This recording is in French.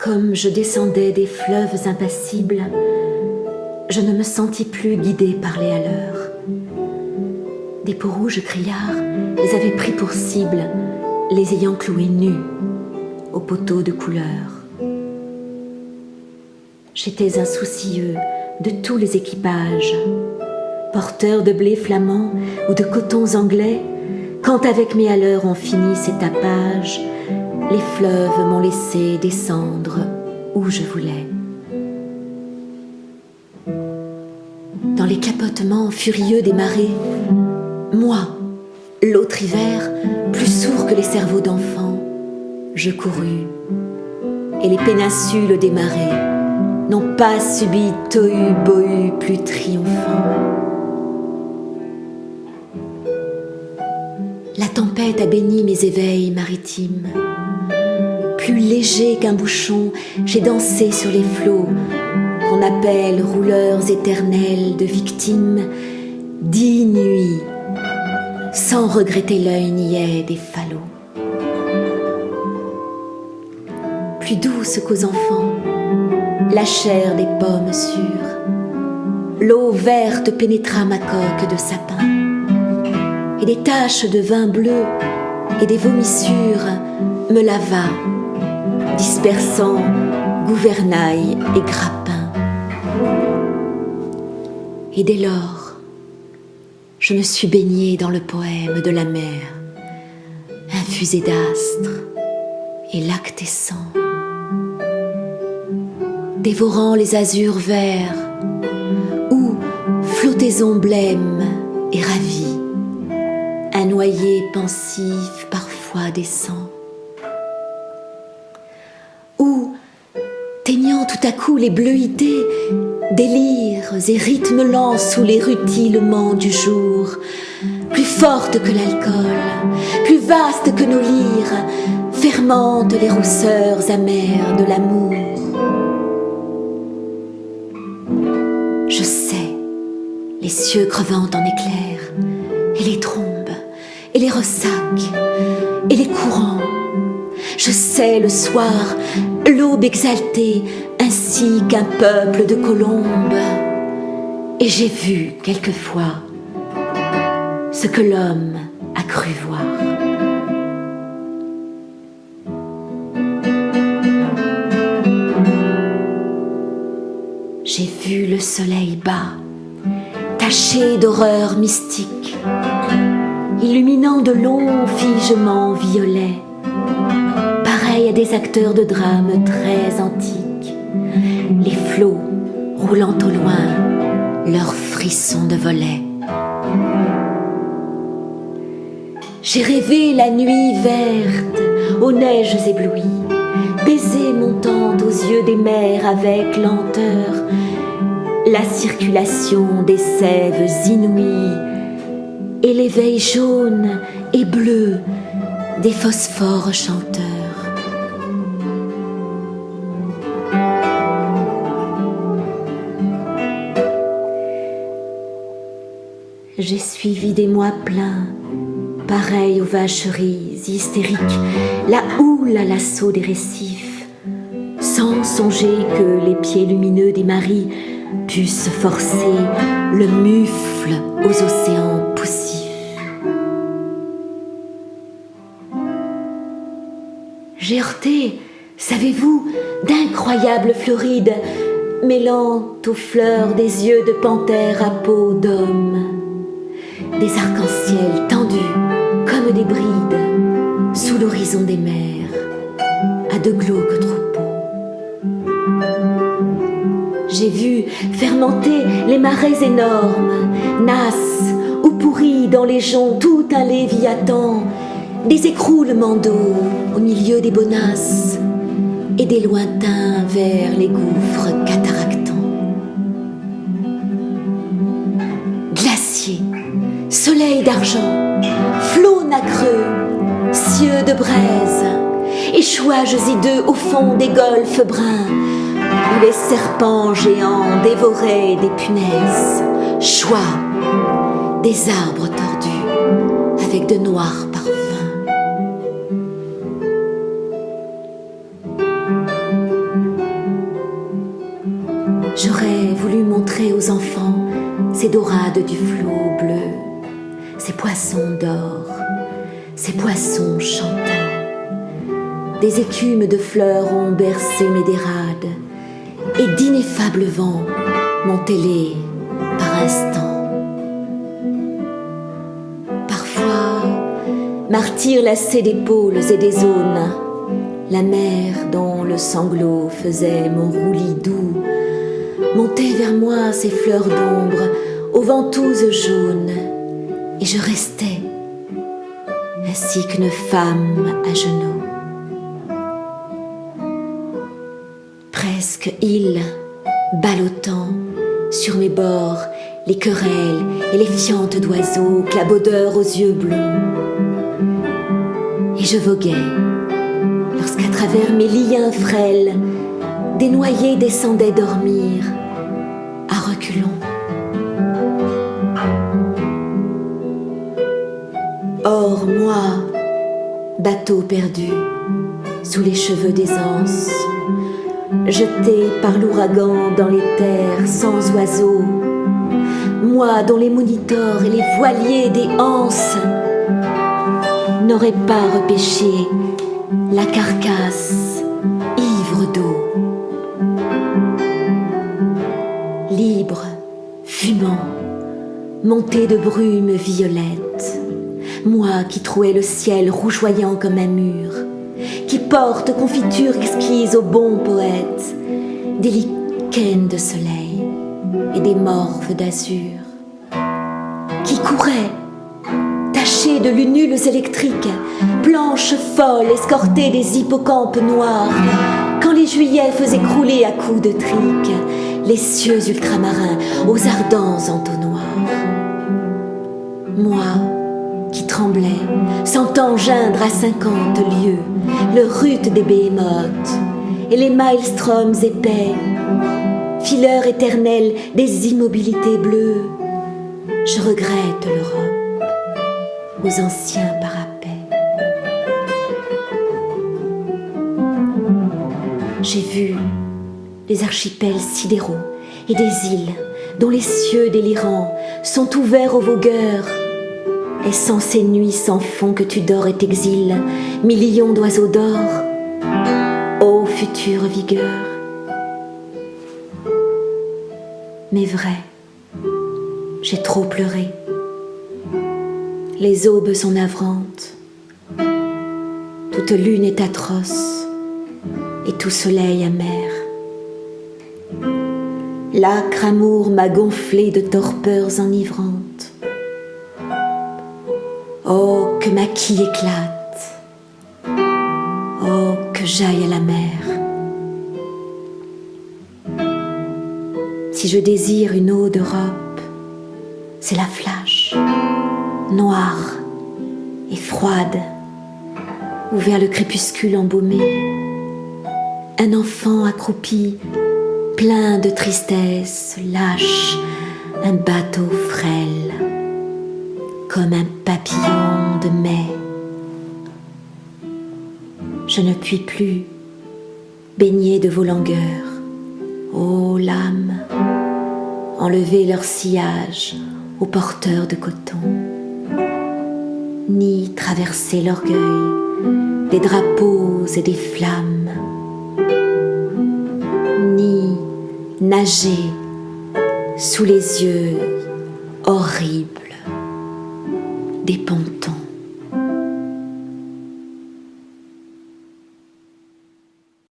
Comme je descendais des fleuves impassibles, je ne me sentis plus guidée par les haleurs. Des peaux rouges criards les avaient pris pour cible, les ayant cloués nus aux poteaux de couleur. J'étais insoucieux de tous les équipages, porteurs de blé flamand ou de cotons anglais, quand avec mes haleurs ont fini ces tapages, les fleuves m'ont laissé descendre où je voulais. Dans les clapotements furieux des marées, moi, l'autre hiver, plus sourd que les cerveaux d'enfants, je courus, et les péninsules des marais n'ont pas subi tohu-bohu plus triomphant. La tempête a béni mes éveils maritimes. Plus léger qu'un bouchon, j'ai dansé sur les flots qu'on appelle rouleurs éternels de victimes, 10 nuits, sans regretter l'œil niais des falots. Plus douce qu'aux enfants, la chair des pommes sûres, l'eau verte pénétra ma coque de sapin, et des taches de vin bleu et des vomissures me lava, dispersant gouvernail et grappin. Et dès lors, je me suis baignée dans le poème de la mer, infusé d'astres et lactescent, dévorant les azurs verts, où, flottaison blême et ravie, un noyer pensif parfois descend, où, teignant tout à coup les bleuités, délires et rythmes lents sous les rutilements du jour, plus forte que l'alcool, plus vaste que nos lyres, fermentent les rousseurs amères de l'amour. Je sais les cieux crevant en éclairs, et les trombes, et les ressacs, et les courants. Je sais le soir, l'aube exaltée, ainsi qu'un peuple de colombes. Et j'ai vu quelquefois ce que l'homme a cru voir. J'ai vu le soleil bas, taché d'horreurs mystiques, illuminant de longs figements violets, pareils à des acteurs de drames très antiques, les flots roulant au loin leurs frissons de volets. J'ai rêvé la nuit verte aux neiges éblouies, baisers montant aux yeux des mers avec lenteur, la circulation des sèves inouïes et l'éveil jaune et bleu des phosphores chanteurs. J'ai suivi des mois pleins, pareils aux vacheries hystériques, la houle à l'assaut des récifs, sans songer que les pieds lumineux des maris puissent forcer le mufle aux océans poussifs. J'ai heurté, savez-vous, d'incroyables florides, mêlant aux fleurs des yeux de panthère à peau d'homme, des arcs-en-ciel tendus comme des brides sous l'horizon des mers, à de glauques troupeaux. J'ai vu fermenter les marais énormes, nasses ou pourris dans les joncs tout un léviathan, des écroulements d'eau au milieu des bonasses et des lointains vers les gouffres cataractants. Glaciers, soleil d'argent, flots nacreux, cieux de braise, échouages hideux au fond des golfes bruns, où les serpents géants dévoraient des punaises, choix des arbres tordus avec de noirs parfums. J'aurais voulu montrer aux enfants ces dorades du flot bleu, ces poissons d'or, ces poissons chantants. Des écumes de fleurs ont bercé mes dérades, et d'ineffables vents m'ont ailé par instants. Parfois, martyr lassé d'épaules et des zones, la mer dont le sanglot faisait mon roulis doux montait vers moi ses fleurs d'ombre aux ventouses jaunes, et je restais ainsi qu'une femme à genoux. Presque île, ballottant sur mes bords les querelles et les fientes d'oiseaux clabaudeurs aux yeux blonds. Et je voguais lorsqu'à travers mes liens frêles des noyés descendaient dormir à reculons. Or moi, bateau perdu sous les cheveux des anses, jeté par l'ouragan dans les terres sans oiseaux, moi dont les monitors et les voiliers des anses n'auraient pas repêché la carcasse ivre d'eau. Libre, fumant, monté de brume violette, moi qui trouais le ciel rougeoyant comme un mur, qui porte confiture exquise aux bons poètes, des lichens de soleil et des morves d'azur, qui courait, tachée de lunules électriques, blanche folle escortée des hippocampes noirs, quand les juillets faisaient crouler à coups de trique les cieux ultramarins aux ardents entonnoirs. Moi qui tremblais, sentant geindre à 50 lieues le rut des béhémoths et les maelstroms épais, fileurs éternels des immobilités bleues, je regrette l'Europe aux anciens parapets. J'ai vu les archipels sidéraux et des îles dont les cieux délirants sont ouverts aux vogueurs, et sans ces nuits sans fond que tu dors et t'exiles, millions d'oiseaux d'or, ô future vigueur. Mais vrai, j'ai trop pleuré. Les aubes sont navrantes, toute lune est atroce, et tout soleil amer. L'âcre amour m'a gonflé de torpeurs enivrantes. Oh, que ma quille éclate, oh, que j'aille à la mer. Si je désire une eau d'Europe, c'est la flash, noire et froide, où vers le crépuscule embaumé, un enfant accroupi, plein de tristesse, lâche un bateau frêle, comme un papillon de mai. Je ne puis plus baigner de vos langueurs, ô lames, enlever leur sillage aux porteurs de coton, ni traverser l'orgueil des drapeaux et des flammes, ni nager sous les yeux horribles des pontons.